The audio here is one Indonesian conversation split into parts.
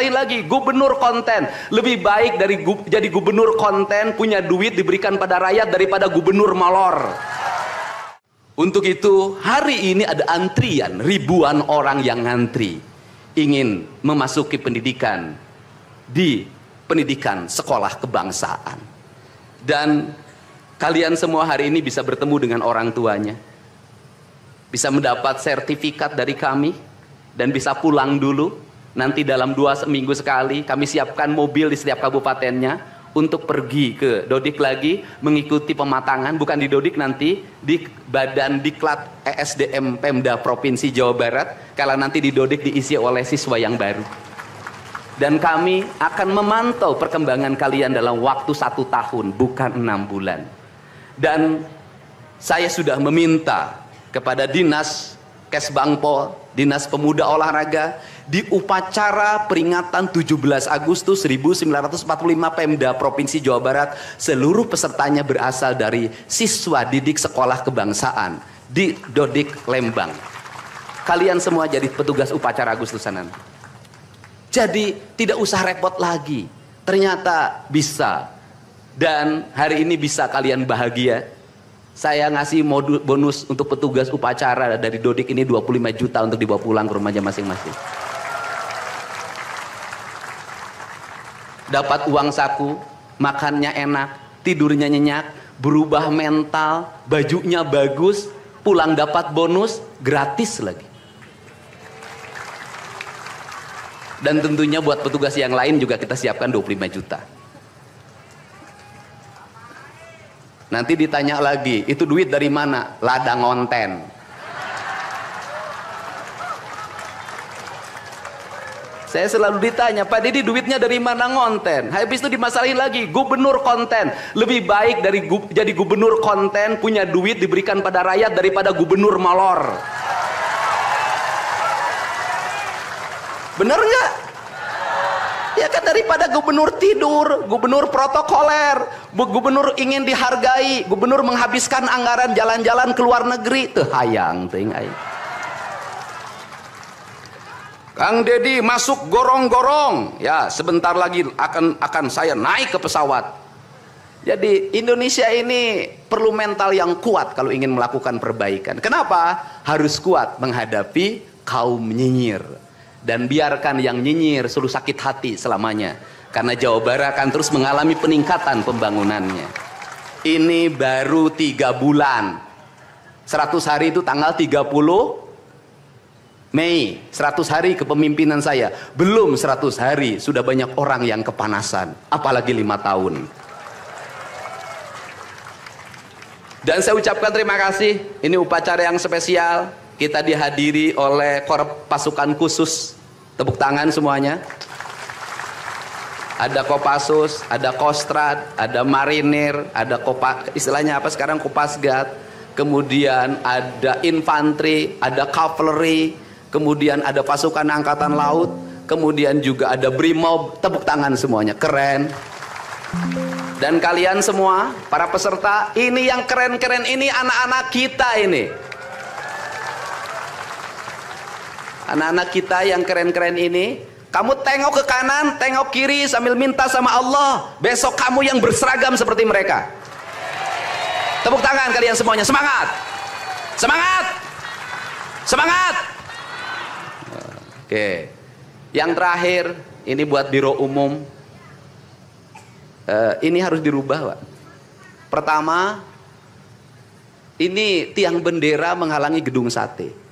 lagi, gubernur konten lebih baik dari jadi gubernur konten, punya duit diberikan pada rakyat daripada gubernur molor. Untuk itu hari ini ada antrian, ribuan orang yang ngantri ingin memasuki pendidikan di pendidikan sekolah kebangsaan. Dan kalian semua hari ini bisa bertemu dengan orang tuanya, bisa mendapat sertifikat dari kami, dan bisa pulang dulu. Nanti dalam 2 minggu sekali kami siapkan mobil di setiap kabupatennya untuk pergi ke Dodik lagi, mengikuti pematangan, bukan di Dodik, nanti di Badan Diklat ESDM Pemda Provinsi Jawa Barat, kalau nanti di Dodik diisi oleh siswa yang baru. Dan kami akan memantau perkembangan kalian dalam waktu 1 tahun, bukan 6 bulan. Dan saya sudah meminta kepada Dinas Kesbangpol, Dinas Pemuda Olahraga, di upacara peringatan 17 Agustus 1945 Pemda Provinsi Jawa Barat, seluruh pesertanya berasal dari siswa didik sekolah kebangsaan di Dodik Lembang. Kalian semua jadi petugas upacara Agustusan nanti. Jadi tidak usah repot lagi, ternyata bisa. Dan hari ini bisa kalian bahagia. Saya ngasih bonus untuk petugas upacara dari Dodik ini 25 juta untuk dibawa pulang ke rumahnya masing-masing. Dapat uang saku, makannya enak, tidurnya nyenyak, berubah mental, bajunya bagus, pulang dapat bonus, gratis lagi. Dan tentunya buat petugas yang lain juga kita siapkan 25 juta. Nanti ditanya lagi, itu duit dari mana? Ladang onten. Saya selalu ditanya, Pak Didi duitnya dari mana ngonten? Habis itu dimasalahin lagi, gubernur konten lebih baik dari jadi gubernur konten, punya duit diberikan pada rakyat daripada gubernur molor. Bener nggak? Ya kan, daripada gubernur tidur, gubernur protokoler, gubernur ingin dihargai, gubernur menghabiskan anggaran jalan-jalan ke luar negeri, teu hayang teuing aing. Kang Dedi masuk gorong-gorong, ya sebentar lagi akan saya naik ke pesawat. Jadi Indonesia ini perlu mental yang kuat kalau ingin melakukan perbaikan. Kenapa? Harus kuat menghadapi kaum nyinyir. Dan biarkan yang nyinyir suruh sakit hati selamanya, karena Jawa Barat akan terus mengalami peningkatan pembangunannya. Ini baru 3 bulan, 100 hari itu tanggal 30 Mei, 100 hari kepemimpinan saya. Belum 100 hari sudah banyak orang yang kepanasan, apalagi 5 tahun. Dan saya ucapkan terima kasih, ini upacara yang spesial. Kita dihadiri oleh Korps Pasukan Khusus. Tepuk tangan semuanya. Ada Kopassus, ada Kostrad, ada Marinir, ada istilahnya apa sekarang, Kopasgat. Kemudian ada infanteri, ada cavalry, kemudian ada pasukan angkatan laut, kemudian juga ada Brimob. Tepuk tangan semuanya, keren. Dan kalian semua, para peserta, ini yang keren-keren ini anak-anak kita ini. Anak-anak kita yang keren-keren ini, kamu tengok ke kanan, tengok kiri sambil minta sama Allah, besok kamu yang berseragam seperti mereka. Tepuk tangan kalian semuanya, semangat! Semangat! Semangat! Oke. Yang terakhir, ini buat Biro Umum. Ini harus dirubah, Pak. Pertama, ini tiang bendera menghalangi gedung sate.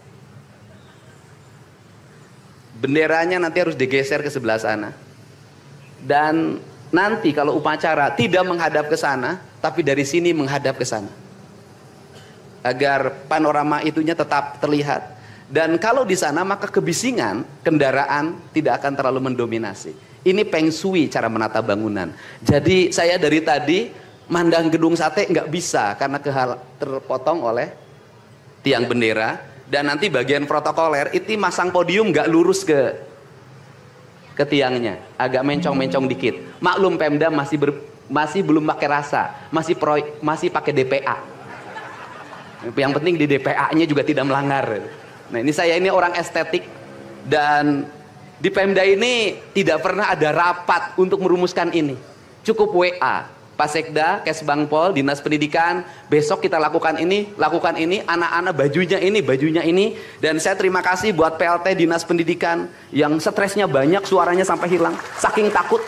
Benderanya nanti harus digeser ke sebelah sana. Dan nanti kalau upacara tidak menghadap ke sana, tapi dari sini menghadap ke sana. Agar panorama itunya tetap terlihat. Dan kalau di sana maka kebisingan kendaraan tidak akan terlalu mendominasi. Ini Feng Shui cara menata bangunan. Jadi saya dari tadi mandang gedung sate nggak bisa karena terpotong oleh tiang bendera. Dan nanti bagian protokoler itu masang podium nggak lurus ke tiangnya, agak mencong-mencong dikit. Maklum Pemda masih belum pakai rasa, masih pakai DPA. Yang penting di DPA-nya juga tidak melanggar. Nah ini saya ini orang estetik, dan Di Pemda ini tidak pernah ada rapat untuk merumuskan ini. Cukup WA, Pak Sekda, Kesbangpol, Dinas Pendidikan, besok kita lakukan ini, anak-anak bajunya ini. Dan saya terima kasih buat PLT Dinas Pendidikan yang stresnya banyak, suaranya sampai hilang, saking takut.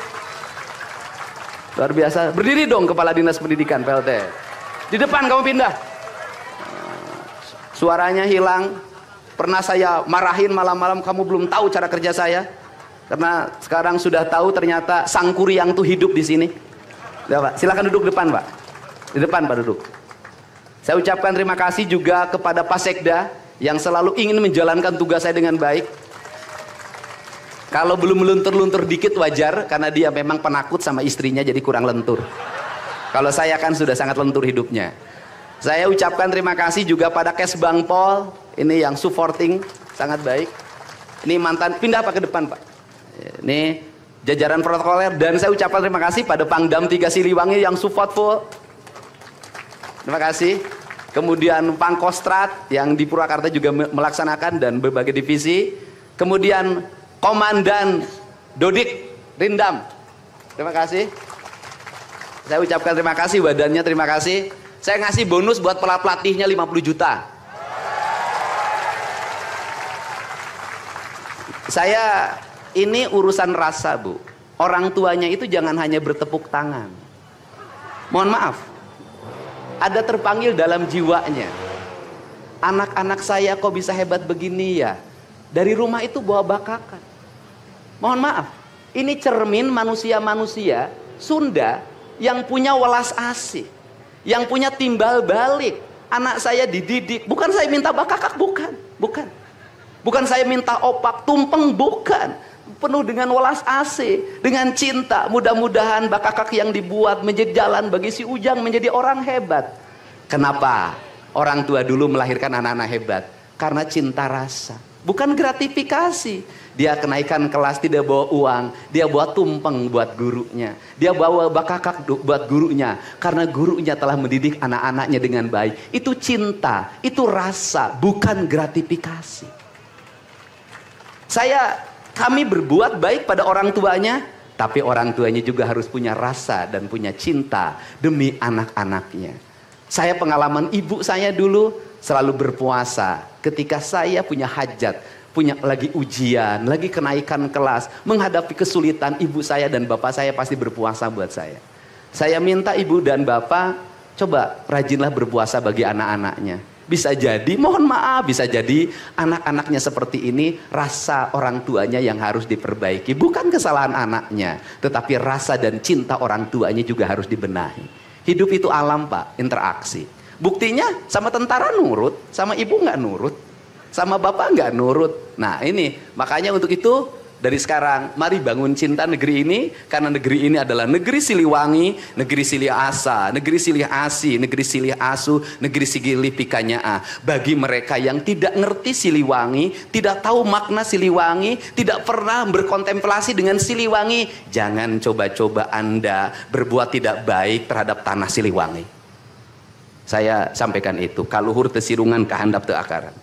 Luar biasa. Berdiri dong Kepala Dinas Pendidikan PLT. Di depan kamu pindah. Suaranya hilang. Pernah saya marahin malam-malam, kamu belum tahu cara kerja saya. Karena sekarang sudah tahu ternyata Sang Kuryang tuh hidup di sini. Ya, Pak. Silakan duduk depan, Pak. Di depan, Pak, duduk. Saya ucapkan terima kasih juga kepada Pak Sekda yang selalu ingin menjalankan tugas saya dengan baik. Kalau belum meluntur-luntur dikit wajar, karena dia memang penakut sama istrinya jadi kurang lentur. Kalau saya kan sudah sangat lentur hidupnya. Saya ucapkan terima kasih juga pada Kesbangpol, ini yang supporting sangat baik. Ini mantan, pindah Pak ke depan Pak. Ini jajaran protokoler, dan saya ucapkan terima kasih pada Pangdam 3 Siliwangi yang support full. Terima kasih. Kemudian Pangkostrat yang di Purwakarta juga melaksanakan dan berbagai divisi. Kemudian Komandan Dodik Rindam. Terima kasih. Saya ucapkan terima kasih, badannya terima kasih. Saya ngasih bonus buat pelatihnya 50 juta. Saya ini urusan rasa, Bu. Orang tuanya itu jangan hanya bertepuk tangan. Mohon maaf. Ada terpanggil dalam jiwanya. Anak-anak saya kok bisa hebat begini ya? Dari rumah itu bawa bakakan. Mohon maaf. Ini cermin manusia-manusia Sunda yang punya welas asih. Yang punya timbal balik. Anak saya dididik. Bukan saya minta bakakak, bukan. Bukan saya minta opak, tumpeng, bukan. Penuh dengan welas asih, dengan cinta. Mudah-mudahan bakakak yang dibuat menjadi jalan bagi si Ujang menjadi orang hebat. Kenapa orang tua dulu melahirkan anak-anak hebat? Karena cinta rasa, bukan gratifikasi. Dia kenaikan kelas tidak bawa uang, dia bawa tumpeng buat gurunya. Dia bawa bakakak buat gurunya, karena gurunya telah mendidik anak-anaknya dengan baik. Itu cinta, itu rasa, bukan gratifikasi. Kami berbuat baik pada orang tuanya, tapi orang tuanya juga harus punya rasa dan punya cinta demi anak-anaknya. Saya pengalaman ibu saya dulu selalu berpuasa ketika saya punya hajat, punya lagi ujian, lagi kenaikan kelas, menghadapi kesulitan, ibu saya dan bapak saya pasti berpuasa buat saya. Saya minta ibu dan bapak, coba rajinlah berpuasa bagi anak-anaknya. Bisa jadi, mohon maaf, bisa jadi anak-anaknya seperti ini, rasa orang tuanya yang harus diperbaiki. Bukan kesalahan anaknya, tetapi rasa dan cinta orang tuanya juga harus dibenahi. Hidup itu alam Pak, interaksi. Buktinya sama tentara nurut, sama ibu nggak nurut, sama bapak nggak nurut. Nah ini, makanya untuk itu dari sekarang mari bangun cinta negeri ini, karena negeri ini adalah negeri Siliwangi, negeri Silih Asa, negeri Silih Asi, negeri Silih Asu, negeri Sigilih Pikanya. Bagi mereka yang tidak ngerti Siliwangi, tidak tahu makna Siliwangi, tidak pernah berkontemplasi dengan Siliwangi, jangan coba-coba Anda berbuat tidak baik terhadap tanah Siliwangi. Saya sampaikan itu, kaluhur tesirungan kahandap teu akaran.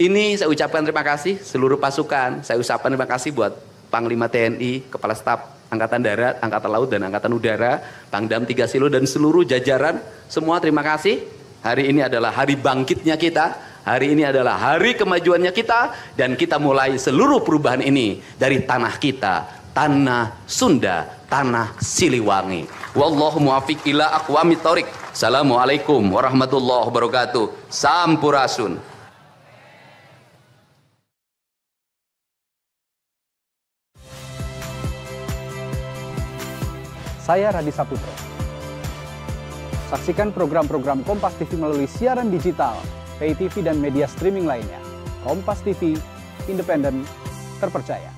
Ini saya ucapkan terima kasih seluruh pasukan. Saya ucapkan terima kasih buat Panglima TNI, Kepala Staf Angkatan Darat, Angkatan Laut dan Angkatan Udara, Pangdam 3 Silo dan seluruh jajaran. Semua terima kasih. Hari ini adalah hari bangkitnya kita. Hari ini adalah hari kemajuannya kita. Dan kita mulai seluruh perubahan ini dari tanah kita, tanah Sunda, tanah Siliwangi. Wallahu muwaffiq ila aqwamit thoriq. Assalamualaikum warahmatullahi wabarakatuh. Sampurasun. Saya Radi Saputro. Saksikan program-program Kompas TV melalui siaran digital, pay TV dan media streaming lainnya. Kompas TV, independen, terpercaya.